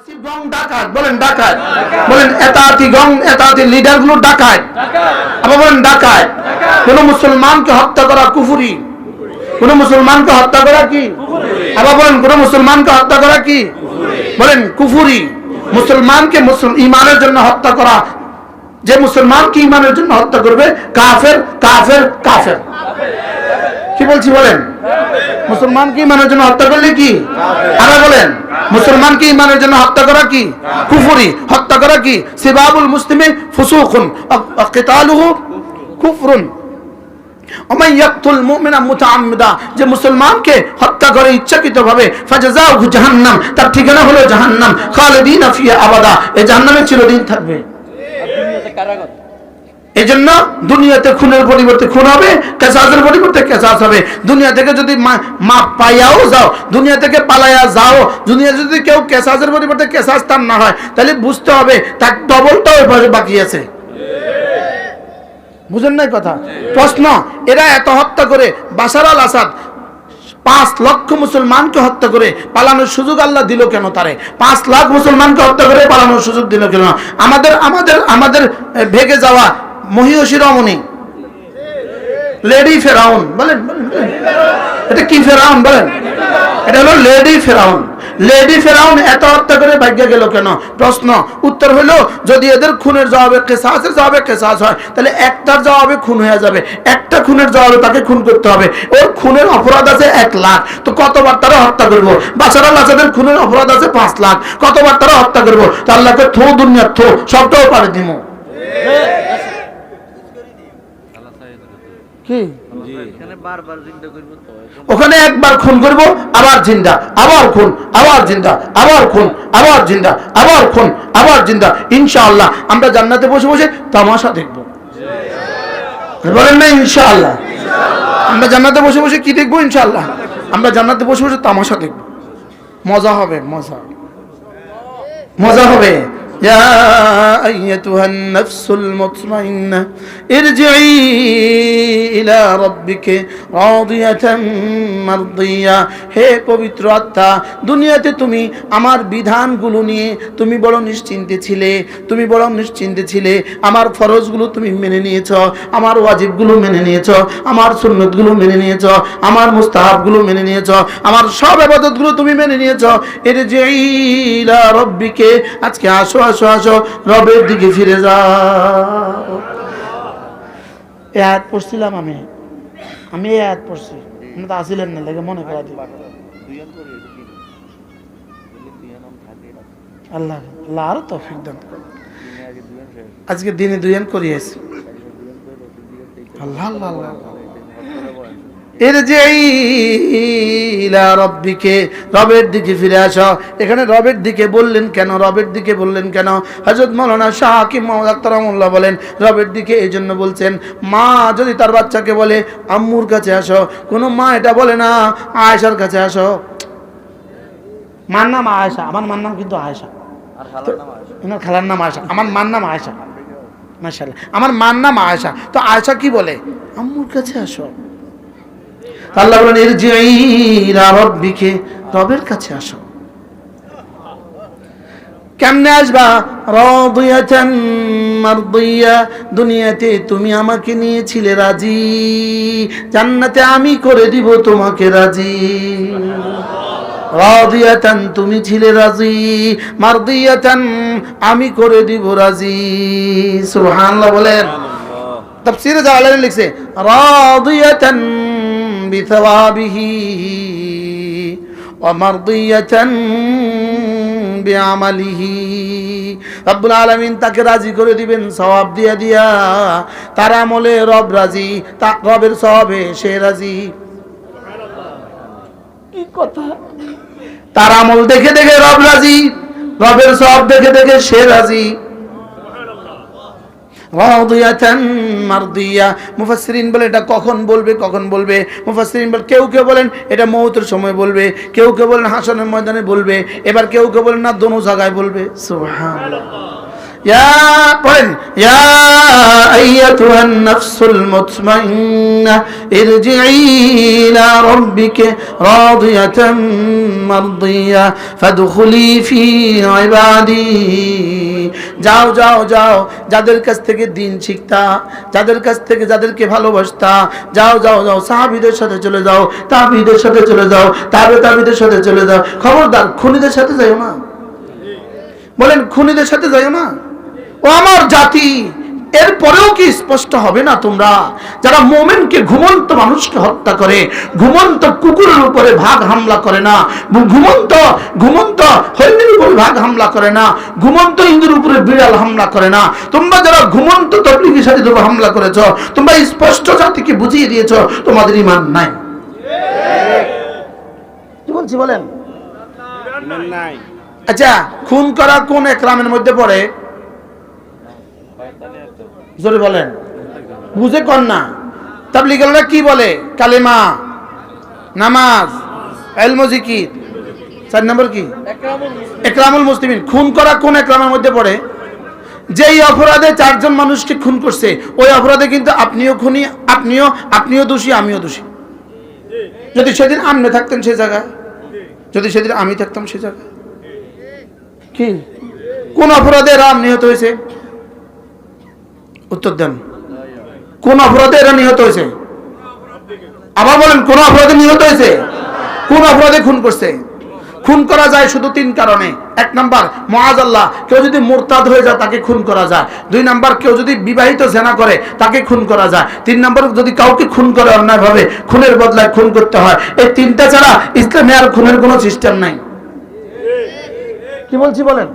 গং ডাকাত, বলেন ডাকাত, বলেন এতাতি গং, এতাতি লিডার গুলো ডাকাত, আবার বলেন ডাকাত। কোন মুসলমানকে হত্যা করা কুফরি, কোন মুসলমানকে হত্যা করা কি, আবার বলেন কোন মুসলমানকে হত্যা করা কি, বলেন কুফরি। মুসলমানকে ইমানের জন্য হত্যা করা, যে মুসলমানকে ইমানের জন্য হত্যা করবে কাফের কাফের কাফের। কি বলছি বলেন? মুসলমানকে ইমানের জন্য হত্যা করলে কি? আরে বলেন মুসলমানকে ইমানের জন্য হত্যা করা কি? কুফরি। হত্যা করা কি? সিবাবুল মুসলিমি ফুসুকুন ওয়া কিতালুহু কুফরুন। ওমান ইয়াকতুল মুমিনা মুতাআম্মিদা, যে মুসলমানকে হত্যা করে ইচ্ছাকৃতভাবে, ফাজাযাউহু জাহান্নাম, তার ঠিকানা হলো জাহান্নাম, খালিদিনা ফিহা আবাদা, এই জাহান্নামে চিরদিন থাকবে। এই জন্য দুনিয়াতে খুনের পরিবর্তে খুন হবে, কেসাসের পরিবর্তে কেসাস হবে। দুনিয়া থেকে যদি মাপ পাইয়াও যাও, দুনিয়া থেকে পালাইয়া যাও, দুনিয়া যদি কেউ কেসাসের পরিবর্তে কেসাস তার না হয়, তাহলে বুঝতে হবে তার ডবলটাও এভাবে বাকি আছে। বুঝেন নাই কথা? প্রশ্ন, এরা এত হত্যা করে, বাশার আল আসাদ 5 লক্ষ মুসলমানকে হত্যা করে পালানোর সুযোগ আল্লাহ দিল কেন? তারে 5 লাখ মুসলমানকে হত্যা করে পালানোর সুযোগ দিল কেন? আমাদের আমাদের আমাদের ভেগে যাওয়া মহিষী রমণী, লেডি ফেরাউন, বলেন এটা কি ফেরাউন? বলেন এটা হলো লেডি ফেরাউন। লেডি ফেরাউন এত হত্যা করে ভাগ্য গেল কেন? প্রশ্ন, উত্তর হলো যদি এদের খুনের জবাবে কেসাসের জবাবে কেসাস হয়, তাহলে একটার জবাবে খুন হয়ে যাবে, একটা খুনের জবাবে তাকে খুন করতে হবে। ওর খুনের অপরাধ আছে 1 লাখ, তো কতবার তারা হত্যা করবো? বাশার আল আসাদের খুনের অপরাধ আছে 5 লাখ, কতবার তারা হত্যা করবো? তো আল্লাহকে থো দুনিয়ার থো সবটাও পারে দিব। কি ওখানে একবার খুন করব, আবার জিন্দা, আবার খুন, আবার জিন্দা, আবার খুন, আবার জিন্দা, আবার খুন, আবার জিন্দা। ইনশাআল্লাহ আমরা জান্নাতে বসে বসে তামাশা দেখব। বলেন না ইনশাআল্লাহ? আমরা জান্নাতে বসে বসে কি দেখবো? ইনশাআল্লাহ আমরা জান্নাতে বসে বসে তামাশা দেখব। মজা হবে, মজা মজা হবে। يا أيتها النفس المطمئنة ارجعي إلى ربك راضية مرضية। হে পবিত্র আত্মা, দুনিয়াতে তুমি আমার বিধানগুলো নিয়ে তুমি বড় নিশ্চিন্তে ছিলে, তুমি বড় নিশ্চিন্তে ছিলে। আমার ফরজগুলো তুমি মেনে নিয়েছো, আমার ওয়াজিবগুলো মেনে নিয়েছো, আমার সুন্নতগুলো মেনে নিয়েছো, আমার মুস্তাহাবগুলো মেনে নিয়েছো, আমার সব ইবাদতগুলো তুমি মেনে নিয়েছো। ইরজিই ইলা রাব্বিকে, আজকে আসো আসো আসো, রবের দিকে ফিরে যাও। এই আয়াত পড়ছিলাম আমি এই আয়াত পড়ছি, আপনি তো আসিলেন না, লেগে মনে করা দিই। আল্লাহ আল্লাহ আরো তৌফিক দান। আজকে দিনে 2 করিয়েছি। আল্লাহ আল্লাহ আল্লাহ। রবের দিকে ফিরে আসো। এখানে রবের দিকে বললেন কেন? রবের দিকে বললেন কেন? হযরত মাওলানা শাহ হাকিম মোহাম্মদ আখতার রহমাতুল্লাহ বলেন রবের দিকে এই জন্য বলছেন, মা যদি তার বাচ্চাকে বলে আম্মুর কাছে আসো, কোনো মা এটা বলে না আয়েশার কাছে আসো। মার নাম আয়েশা, আমার মার নাম কিন্তু আয়েশা, এনার খালার নাম আয়েশা, আমার মার নাম আয়েশা। মাশাআল্লাহ, আমার মার নাম আয়েশা। তো আয়েশা কি বলে? আম্মুর কাছে আসো। আল্লাহ বলেন ইরজিই ইলা রাব্বিকে, রবের কাছে আসো। কেমনে আসবা? রাদিয়াতান মারদিয়া, দুনিয়াতে তুমি আমাকে নিয়েছিলে রাজি, জান্নাতে আমি করে দিব তোমাকে রাজি। রাদিয়াতান, তুমি ছিলে রাজি, মারদিয়াতান, আমি করে দিব রাজি। সুবহানাল্লাহ বলেন। তাফসীরে জালালাইন লিখছে রাদিয়াতান বিথওয়াবিহি ওয়া মারদিয়াতান বিআমালিহি। রব্বুল আলামিন তাকে রাজি করে দিবেন সওয়াব দিয়া দিয়া, তার আমলে রব রাজি, রবের সওয়াবে সে রাজি। কি কথা! তার আমল দেখে দেখে রব রাজি, রবের সওয়াব দেখে দেখে সে রাজি। রাদিয়াতান মারদিয়া। মুফাসসিরিন বলে এটা কখন বলবে? কখন বলবে? মুফাসসিরিন বলে কেউ কেউ বলেন এটা মওতের সময় বলবে, কেউ কেউ বলেন হাসরের ময়দানে বলবে, এবার কেউ কেউ বলেন না দোনো জায়গায় বলবে। সুবহানাল্লাহ। ইয়া আইয়াতুহান নাফসুল মুতমাইন্নাহ ইরজিই ইলা রাব্বিকা রাদিয়াতাম মারদিয়া ফাদখুলি ফি ইবাদি। যাও যাও যাও, যাদের কাছ থেকে দ্বীন শিখতা, যাদের কাছ থেকে যাদেরকে ভালোবাসতা, যাও যাও যাও, সাহাবীদের সাথে চলে যাও, তাবিঈদের সাথে চলে যাও, তাবিঈদের সাথে চলে যাও। খবরদার খুনীদের সাথে যাও না। বলেন খুনীদের সাথে যাও না। ও আমার জাতি, এরপরেও কি স্পষ্ট হবে না তোমরা যারা মুমিনকে, ঘুমন্ত মানুষকে হত্যা করে, ঘুমন্ত কুকুরের উপরে ভাগ হামলা করে না, ঘুমন্ত হরিণের উপরে ভাগ হামলা করে না, ঘুমন্ত ইঁদুরের উপরে বিড়াল হামলা করে না, তোমরা যারা ঘুমন্ত তবলিগি সাথীর উপর হামলা করেছো, তোমরা স্পষ্ট জাতিকে বুঝিয়ে দিয়েছো তোমাদের ঈমান নাই। কি বলছি বলেন? আচ্ছা, খুন করা কোন একরামের মধ্যে পড়ে? জোরে বলেন, বুঝে কর না। তাবলীগীরা কি বলে? কালেমা, নামাজ, ইলম, জিকির। 4 নম্বর কি? ইকরামুল মুসলিমিন। খুন করা কোন একরামের মধ্যে পড়ে? যেই অপরাধে 4 জন মানুষকে খুন করছে, ওই অপরাধে কিন্তু আপনিও খুনি, আপনিও দোষী, আমিও দোষী। যদি সেদিন আপনি থাকতেন সে জায়গায়, যদি সেদিন আমি থাকতাম সে জায়গায়, কি কোন অপরাধে এরা নিহত হয়েছে? উত্তর দেন। কোন অপরাধে এরা নিহত হয়েছে? আবার বলেন, কোন অপরাধে নিহত হয়েছে? কোন অপরাধে খুন করছে? খুন করা যায় শুধু 3 কারণে। 1 নাম্বার, মুআযাল্লাহ, কেউ যদি মুরতাদ হয়ে যায় তাকে খুন করা যায়। 2 নাম্বার, কেউ যদি বিবাহিত জিনা করে তাকে খুন করা যায়। 3 নাম্বার, যদি কাউকে খুন করে অন্যায়ভাবে, খুনের বদলায় খুন করতে হয়। এই 3টা ছাড়া ইসলামে আর খুনের কোনো সিস্টেম নাই। কি বলছি বলেন?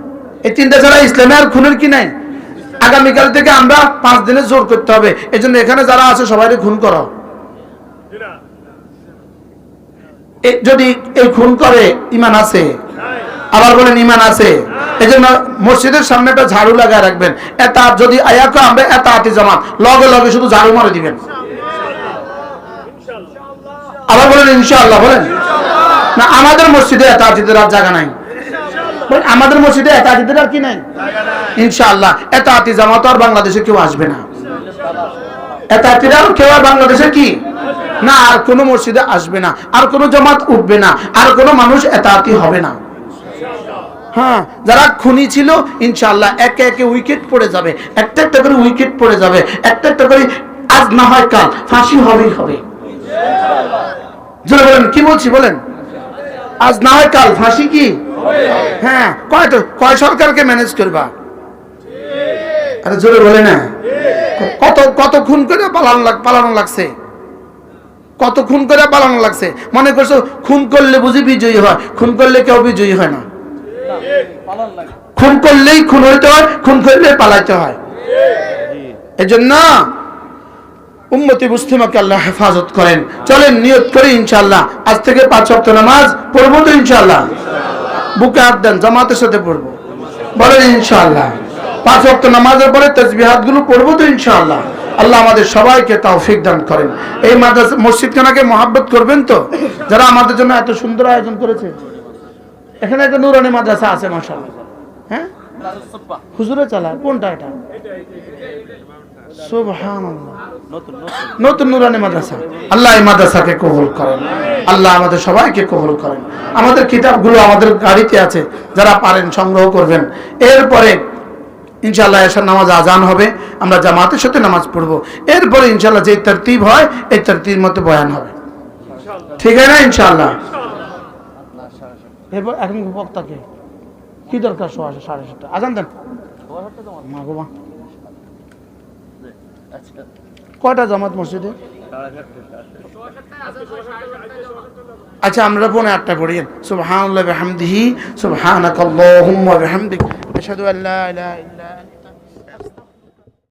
এই 3টা ছাড়া ইসলামে আর খুনের কি নাই? আগামীকাল থেকে আমরা 5 দিনে জোর করতে হবে। এজন্য এখানে যারা আছে সবাইকে খুন করো। যদি এই খুন করে ঈমান আছে? আবার বলেন ঈমান আছে? এজন্য মসজিদের সামনে একটা ঝাড়ু লাগায় রাখবেন। এটা যদি আয়াকে আমরা এতাআতি জামাত, লগে লগে শুধু ঝাড়ু মারে দিবেন। আবার বলেন ইনশাআল্লাহ। বলেন না, আমাদের মসজিদে এতাআতিদের আর জায়গা নাই। আমাদের মসজিদে এতাআতিদের আর কি নাই? ইনশাআল্লাহ এতাআতি জামাত আর বাংলাদেশে কেউ আসবে না। এতাআতিরা কেউ আর বাংলাদেশে কি না, আর কোনো মসজিদে আসবে না, আর কোনো জামাত উঠবে না, আর কোনো মানুষ এতাআতি হবে না। হ্যাঁ, যারা খুনি ছিল ইনশাআল্লাহ একে একে উইকেট পড়ে যাবে, একটা একটা করে উইকেট পড়ে যাবে, একটা একটা করে, আজ না হয় কাল ফাঁসি হবেই হবে। জোরে বলেন, কি বলছি বলেন? আজ না হয় কাল ফাঁসি কি? হ্যাঁ, কয় সরকারকে ম্যানেজ করবা? আরে জোরে বলে না। কত খুন করে পালানো লাগছে, কত খুন করে পালানো লাগছে। মনে করছো খুন করলে বুঝি বিজয়ী হয়? খুন করলে কেউ বিজয়ী হয় না। খুন করলেই খুন হইতে হয়, খুন করলে পালাইতে হয়। এজন্য উম্মতি মুসলিমাকে আল্লাহ হেফাজত করেন। চলেন নিয়ত করি ইনশাআল্লাহ আজ থেকে 5 ওয়াক্ত নামাজ পড়বো তো ইনশাআল্লাহ। বুকে হাত দেন, জামাতের সাথে পড়বো। বলেন ইনশাআল্লাহ 5 ওয়াক্ত নামাজের পরে তাসবিহাত গুলো পড়বো তো ইনশাআল্লাহ। আল্লাহ আমাদের সবাইকে তৌফিক দান করেন। এই মাদ্রাসা মসজিদখানাকে মহব্বত করবেন তো, যারা আমাদের জন্য এত সুন্দর আয়োজন করেছে। এখানে একটা নুরানি মাদ্রাসা আছে মাশাআল্লাহ। হ্যাঁ, হুজুরে চালায় কোনটা? এটা সুবহানাল্লাহ, নতুন নুরানি মাদ্রাসা। আল্লাহ এই মাদ্রাসাকে কবুল করেন, আল্লাহ আমাদের সবাইকে কবুল করেন। আমাদের কিতাবগুলো আমাদের গাড়িতে আছে, যারা পারেন সংগ্রহ করবেন। এরপরে ইনশাআল্লাহ এশার নামাজ আজান হবে, আমরা জামাতের সাথে নামাজ পড়বো। এরপরে ইনশাআল্লাহ যে তরতিব হয় এই তরতিবের মধ্যে বয়ান হবে, ঠিক আছে না? ইনশাআল্লাহ। এরপর এখন বক্তাকে কি দরকার? 7:30 আজান দেন। কয়টা জামাত মসজিদে? আচ্ছা, আমরা 8:15 পড়ি। সুবহানাল্লাহি ওয়া বিহামদিহি, সুবহানাকাল্লাহুম্মা ওয়া বিহামদিক, আশহাদু আল্লা ইলাহা ইল্লা আনতা।